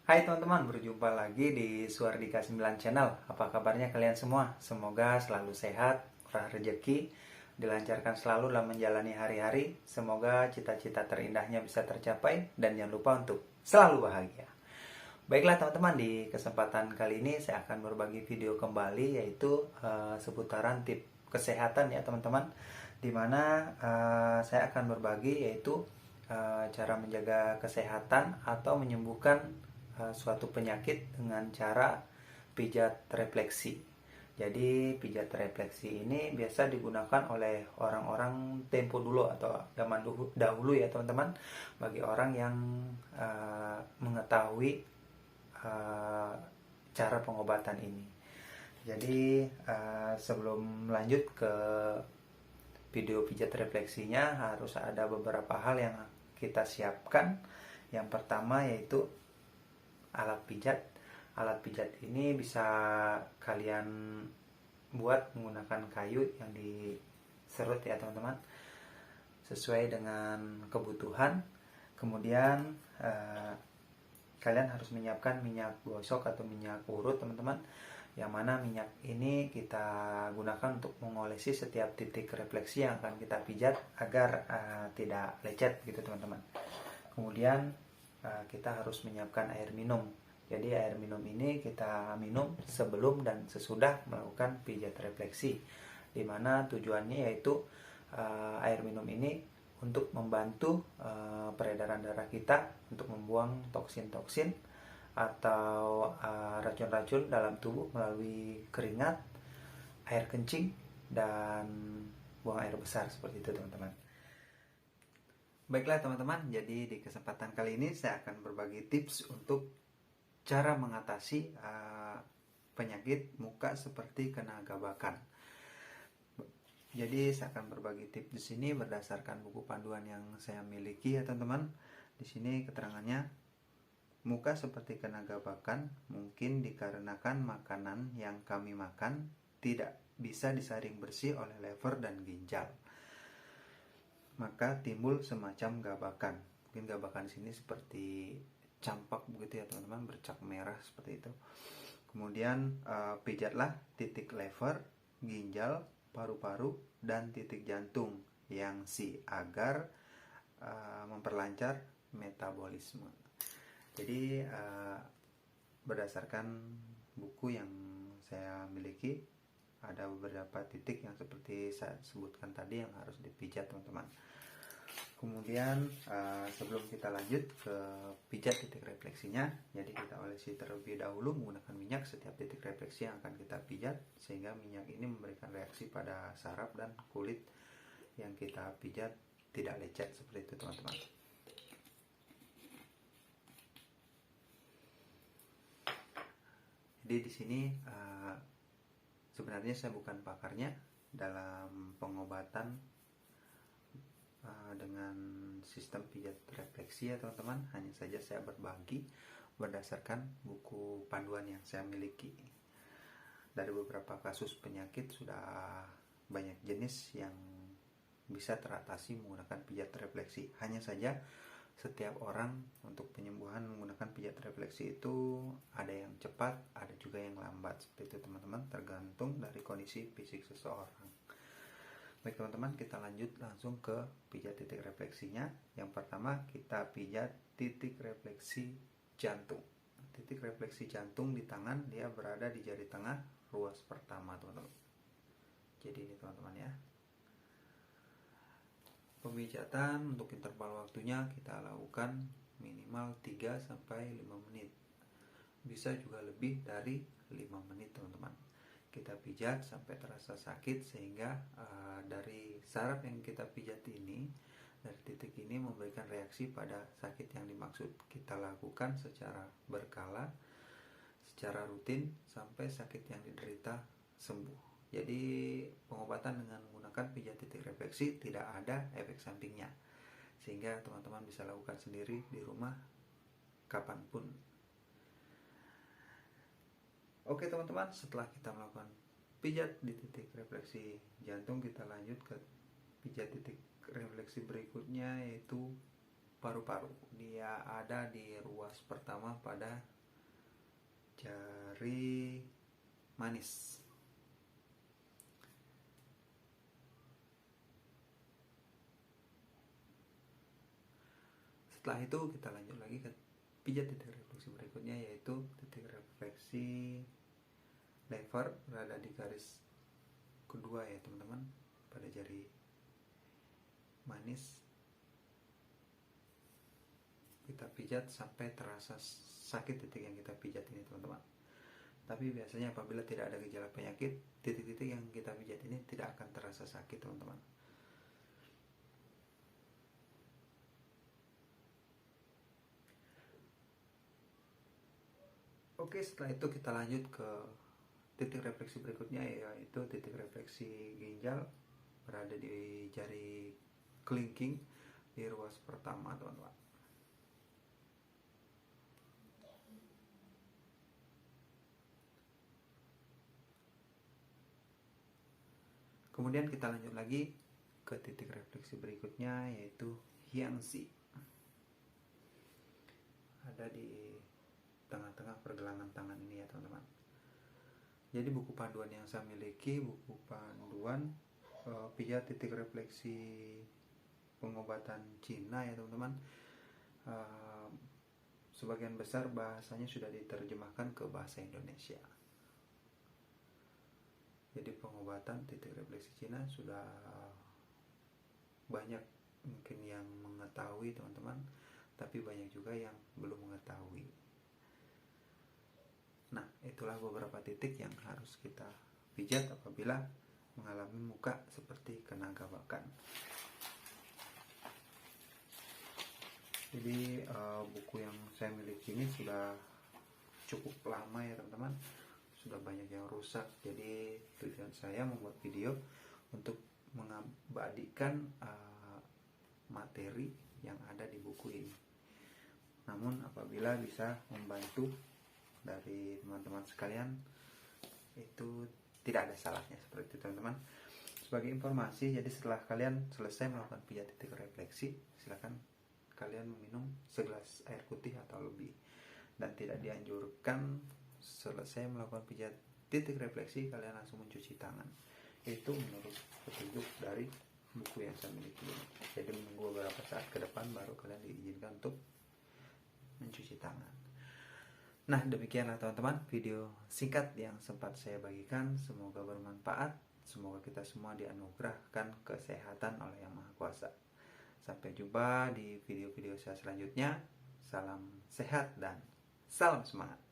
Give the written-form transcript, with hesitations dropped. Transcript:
Hai teman-teman, berjumpa lagi di Suardika 9 Channel. Apa kabarnya kalian semua? Semoga selalu sehat, murah rezeki, dilancarkan selalu dalam menjalani hari-hari. Semoga cita-cita terindahnya bisa tercapai dan jangan lupa untuk selalu bahagia. Baiklah teman-teman, di kesempatan kali ini saya akan berbagi video kembali yaitu seputaran tips kesehatan ya teman-teman. Dimana saya akan berbagi yaitu cara menjaga kesehatan atau menyembuhkan suatu penyakit dengan cara pijat refleksi. Jadi pijat refleksi ini biasa digunakan oleh orang-orang tempo dulu atau zaman dahulu ya teman-teman, bagi orang yang mengetahui cara pengobatan ini. Jadi sebelum lanjut ke video pijat refleksinya harus ada beberapa hal yang kita siapkan. Yang pertama yaitu alat pijat. Alat pijat ini bisa kalian buat menggunakan kayu yang diserut ya teman-teman, sesuai dengan kebutuhan. Kemudian kalian harus menyiapkan minyak gosok atau minyak urut teman-teman, yang mana minyak ini kita gunakan untuk mengolesi setiap titik refleksi yang akan kita pijat agar tidak lecet gitu teman-teman. Kemudian kita harus menyiapkan air minum. Jadi air minum ini kita minum sebelum dan sesudah melakukan pijat refleksi, dimana tujuannya yaitu air minum ini untuk membantu peredaran darah kita, untuk membuang toksin-toksin atau racun-racun dalam tubuh melalui keringat, air kencing, dan buang air besar seperti itu teman-teman. Baiklah teman-teman, jadi di kesempatan kali ini saya akan berbagi tips untuk cara mengatasi penyakit muka seperti kena gabakan. Jadi saya akan berbagi tips di sini berdasarkan buku panduan yang saya miliki ya teman-teman. Di sini keterangannya, muka seperti kena gabakan mungkin dikarenakan makanan yang kami makan tidak bisa disaring bersih oleh lever dan ginjal. Maka timbul semacam gabakan. Mungkin gabakan di sini seperti campak begitu ya teman-teman, bercak merah seperti itu. Kemudian pijatlah titik lever, ginjal, paru-paru, dan titik jantung yang agar memperlancar metabolisme. Jadi berdasarkan buku yang saya miliki, ada beberapa titik yang seperti saya sebutkan tadi yang harus dipijat teman-teman. Kemudian sebelum kita lanjut ke pijat titik refleksinya, jadi kita olesi terlebih dahulu menggunakan minyak setiap titik refleksi yang akan kita pijat, sehingga minyak ini memberikan reaksi pada saraf dan kulit yang kita pijat tidak lecet seperti itu teman-teman. Jadi di sini sebenarnya saya bukan pakarnya dalam pengobatan dengan sistem pijat refleksi ya teman-teman. Hanya saja saya berbagi berdasarkan buku panduan yang saya miliki. Dari beberapa kasus penyakit sudah banyak jenis yang bisa teratasi menggunakan pijat refleksi. Hanya saja setiap orang untuk penyembuhan menggunakan pijat refleksi itu ada yang cepat, ada juga yang lambat seperti itu teman-teman, tergantung dari kondisi fisik seseorang. Baik teman-teman, kita lanjut langsung ke pijat titik refleksinya. Yang pertama kita pijat titik refleksi jantung. Titik refleksi jantung di tangan, dia berada di jari tengah ruas pertama teman-teman. Jadi ini teman-teman ya. Pemijatan untuk interval waktunya kita lakukan minimal 3-5 menit. Bisa juga lebih dari 5 menit teman-teman. Kita pijat sampai terasa sakit, sehingga dari saraf yang kita pijat ini, dari titik ini memberikan reaksi pada sakit yang dimaksud. Kita lakukan secara berkala, secara rutin sampai sakit yang diderita sembuh. Jadi pengobatan dengan menggunakan pijat titik refleksi tidak ada efek sampingnya, sehingga teman-teman bisa lakukan sendiri di rumah kapanpun. Oke teman-teman, setelah kita melakukan pijat di titik refleksi jantung, kita lanjut ke pijat titik refleksi berikutnya, yaitu paru-paru. Dia ada di ruas pertama pada jari manis. Setelah itu kita lanjut lagi ke pijat titik refleksi berikutnya, yaitu titik refleksi lever, berada di garis kedua ya teman-teman, pada jari manis. Kita pijat sampai terasa sakit titik yang kita pijat ini teman-teman. Tapi biasanya apabila tidak ada gejala penyakit, titik-titik yang kita pijat ini tidak akan terasa sakit teman-teman. Oke, setelah itu kita lanjut ke titik refleksi berikutnya, yaitu titik refleksi ginjal, berada di jari kelingking di ruas pertama teman-teman. Kemudian kita lanjut lagi ke titik refleksi berikutnya, yaitu Hyangsi, ada di tengah-tengah pergelangan tangan ini ya teman-teman. Jadi buku panduan yang saya miliki, buku panduan pijat titik refleksi pengobatan Cina ya teman-teman, sebagian besar bahasanya sudah diterjemahkan ke bahasa Indonesia. Jadi pengobatan titik refleksi Cina sudah banyak mungkin yang mengetahui teman-teman, tapi banyak juga yang belum mengetahui. Nah, itulah beberapa titik yang harus kita pijat apabila mengalami muka seperti kena gabakan. Jadi buku yang saya miliki ini sudah cukup lama ya teman-teman, sudah banyak yang rusak. Jadi tujuan saya membuat video untuk mengabadikan materi yang ada di buku ini. Namun apabila bisa membantu dari teman-teman sekalian, itu tidak ada salahnya seperti itu teman-teman. Sebagai informasi, jadi setelah kalian selesai melakukan pijat titik refleksi, silakan kalian meminum segelas air putih atau lebih, dan tidak dianjurkan selesai melakukan pijat titik refleksi kalian langsung mencuci tangan. Itu menurut petunjuk dari buku yang saya miliki. Jadi menunggu beberapa saat ke depan baru kalian diizinkan untuk mencuci tangan. Nah, demikianlah teman-teman video singkat yang sempat saya bagikan. Semoga bermanfaat. Semoga kita semua dianugerahkan kesehatan oleh Yang Maha Kuasa. Sampai jumpa di video-video saya selanjutnya. Salam sehat dan salam semangat.